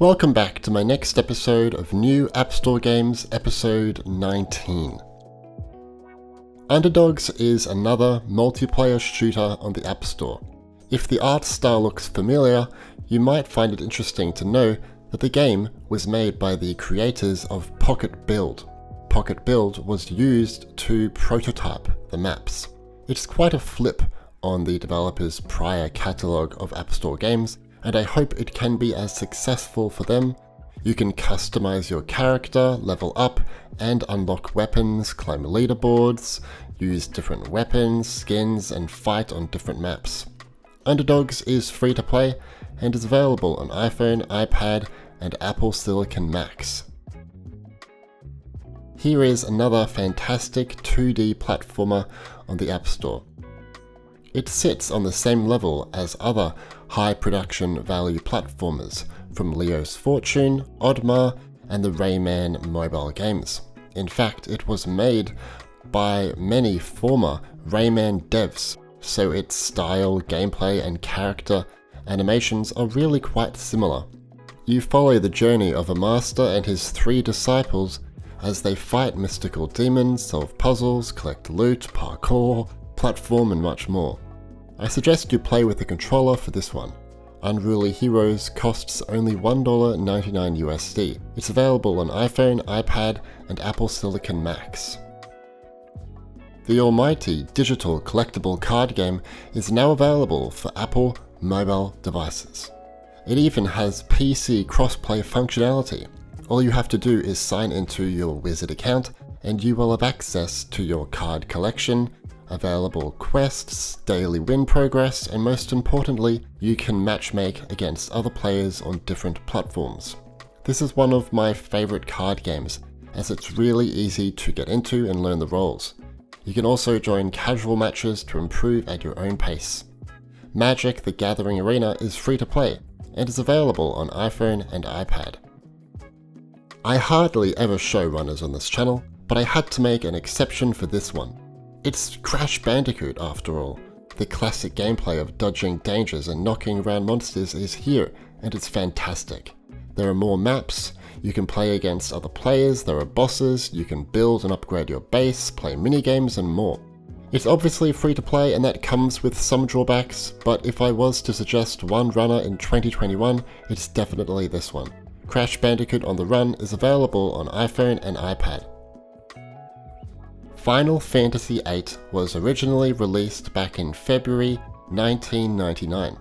Welcome back to my next episode of New App Store Games, episode 19. Underdogs is another multiplayer shooter on the App Store. If the art style looks familiar, you might find it interesting to know that the game was made by the creators of Pocket Build. Pocket Build was used to prototype the maps. It's quite a flip on the developer's prior catalogue of App Store games, and I hope it can be as successful for them. You can customize your character, level up, and unlock weapons, climb leaderboards, use different weapons, skins, and fight on different maps. Underdogs is free to play and is available on iPhone, iPad, and Apple Silicon Macs. Here is another fantastic 2D platformer on the App Store. It sits on the same level as other high production value platformers from Leo's Fortune, Oddmar, and the Rayman mobile games. In fact, it was made by many former Rayman devs, so its style, gameplay, and character animations are really quite similar. You follow the journey of a master and his 3 disciples as they fight mystical demons, solve puzzles, collect loot, parkour, platform, and much more. I suggest you play with the controller for this one. Unruly Heroes costs only $1.99 USD. It's available on iPhone, iPad, and Apple Silicon Macs. The almighty digital collectible card game is now available for Apple mobile devices. It even has PC crossplay functionality. All you have to do is sign into your Wizard account and you will have access to your card collection, available quests, daily win progress, and most importantly, you can matchmake against other players on different platforms. This is one of my favorite card games, as it's really easy to get into and learn the roles. You can also join casual matches to improve at your own pace. Magic: The Gathering Arena is free to play, and is available on iPhone and iPad. I hardly ever show runners on this channel, but I had to make an exception for this one. It's Crash Bandicoot after all. The classic gameplay of dodging dangers and knocking around monsters is here, and it's fantastic. There are more maps, you can play against other players, there are bosses, you can build and upgrade your base, play minigames, and more. It's obviously free to play and that comes with some drawbacks, but if I was to suggest one runner in 2021, it's definitely this one. Crash Bandicoot on the Run is available on iPhone and iPad. Final Fantasy VIII was originally released back in February 1999.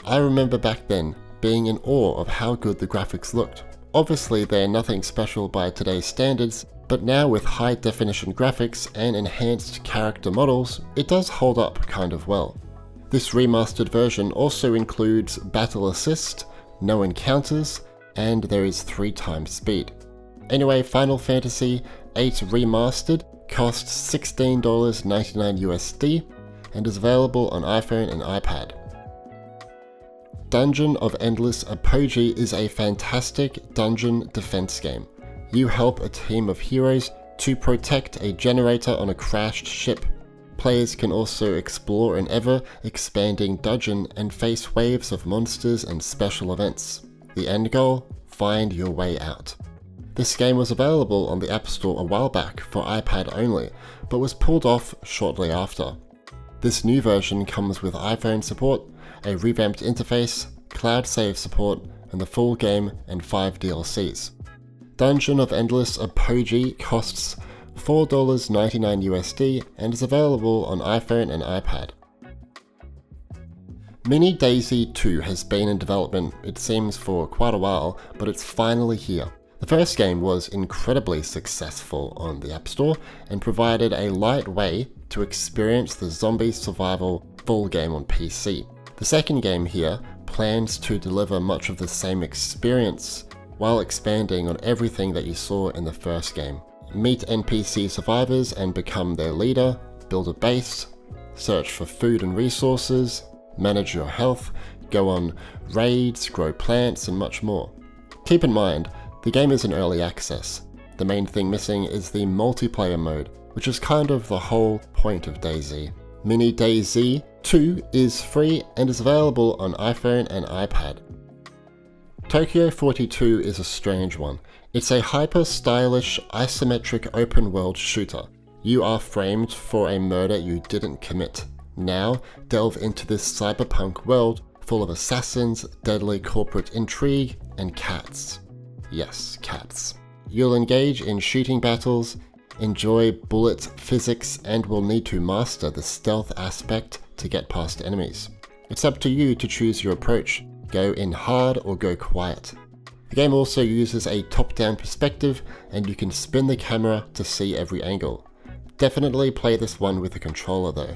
I remember back then being in awe of how good the graphics looked. Obviously they're nothing special by today's standards, but now with high definition graphics and enhanced character models, it does hold up kind of well. This remastered version also includes battle assist, no encounters, and there is 3 times speed. Anyway, Final Fantasy VIII Remastered costs $16.99 USD and is available on iPhone and iPad. Dungeon of Endless Apogee is a fantastic dungeon defense game. You help a team of heroes to protect a generator on a crashed ship. Players can also explore an ever-expanding dungeon and face waves of monsters and special events. The end goal? Find your way out. This game was available on the App Store a while back for iPad only, but was pulled off shortly after. This new version comes with iPhone support, a revamped interface, cloud save support, and the full game and 5 DLCs. Dungeon of Endless Apogee costs $4.99 USD and is available on iPhone and iPad. Mini DAYZ 2 has been in development, it seems, for quite a while, but it's finally here. The first game was incredibly successful on the App Store and provided a light way to experience the zombie survival full game on PC. The second game here plans to deliver much of the same experience while expanding on everything that you saw in the first game. Meet NPC survivors and become their leader, build a base, search for food and resources, manage your health, go on raids, grow plants, and much more. Keep in mind, the game is in early access. The main thing missing is the multiplayer mode, which is kind of the whole point of DayZ. Mini DayZ 2 is free and is available on iPhone and iPad. Tokyo 42 is a strange one. It's a hyper-stylish, isometric open-world shooter. You are framed for a murder you didn't commit. Now, delve into this cyberpunk world full of assassins, deadly corporate intrigue, and cats. Yes, cats. You'll engage in shooting battles, enjoy bullet physics, and will need to master the stealth aspect to get past enemies. It's up to you to choose your approach. Go in hard or go quiet. The game also uses a top-down perspective, and you can spin the camera to see every angle. Definitely play this one with a controller though.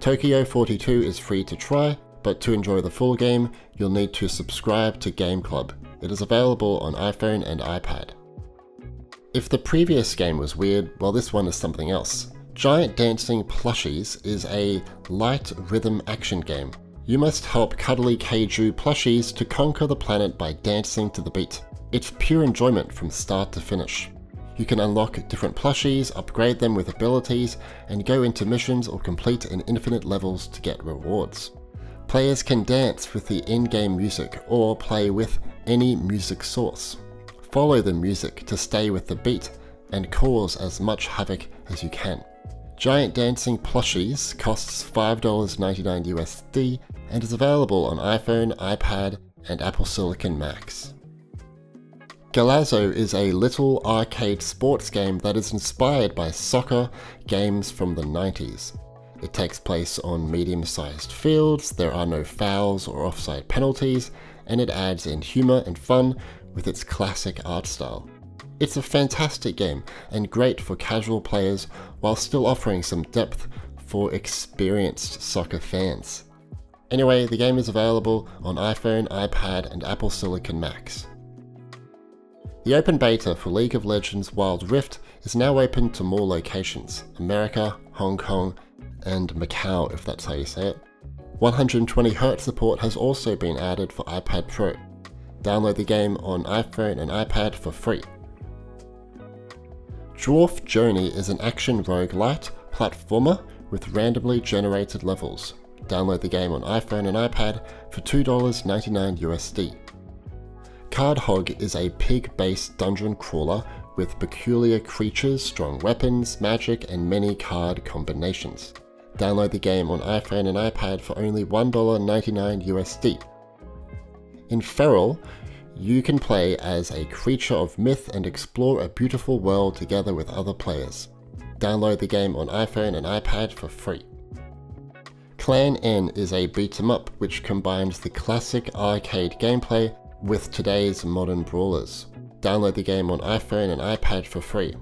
Tokyo 42 is free to try, but to enjoy the full game, you'll need to subscribe to GameClub. It is available on iPhone and iPad. If the previous game was weird, well, this one is something else. Giant Dancing Plushies is a light rhythm action game. You must help cuddly kaiju plushies to conquer the planet by dancing to the beat. It's pure enjoyment from start to finish. You can unlock different plushies, upgrade them with abilities, and go into missions or complete in infinite levels to get rewards. Players can dance with the in-game music or play with any music source. Follow the music to stay with the beat and cause as much havoc as you can. Giant Dancing Plushies costs $5.99 USD and is available on iPhone, iPad, and Apple Silicon Macs. Golazo is a little arcade sports game that is inspired by soccer games from the 90s. It takes place on medium-sized fields, there are no fouls or offside penalties, and it adds in humour and fun with its classic art style. It's a fantastic game and great for casual players while still offering some depth for experienced soccer fans. Anyway, the game is available on iPhone, iPad, and Apple Silicon Macs. The open beta for League of Legends Wild Rift is now open to more locations: America, Hong Kong, and Macau, if that's how you say it. 120Hz support has also been added for iPad Pro. Download the game on iPhone and iPad for free. Dwarf Journey is an action roguelite platformer with randomly generated levels. Download the game on iPhone and iPad for $2.99 USD. Card Hog is a pig-based dungeon crawler with peculiar creatures, strong weapons, magic, and many card combinations. Download the game on iPhone and iPad for only $1.99 USD. In Fer.al, you can play as a creature of myth and explore a beautiful world together with other players. Download the game on iPhone and iPad for free. Clan N is a beat-em-up which combines the classic arcade gameplay with today's modern brawlers. Download the game on iPhone and iPad for free.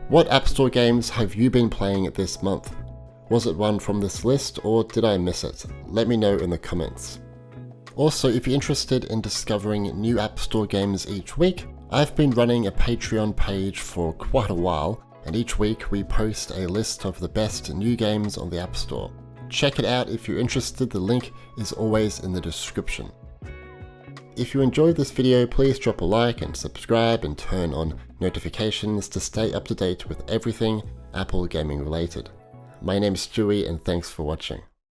What App Store games have you been playing this month? Was it one from this list or did I miss it? Let me know in the comments. Also, if you're interested in discovering new App Store games each week, I've been running a Patreon page for quite a while, and each week we post a list of the best new games on the App Store. Check it out if you're interested, the link is always in the description. If you enjoyed this video, please drop a like and subscribe and turn on notifications to stay up to date with everything Apple gaming related. My name's Stewie and thanks for watching.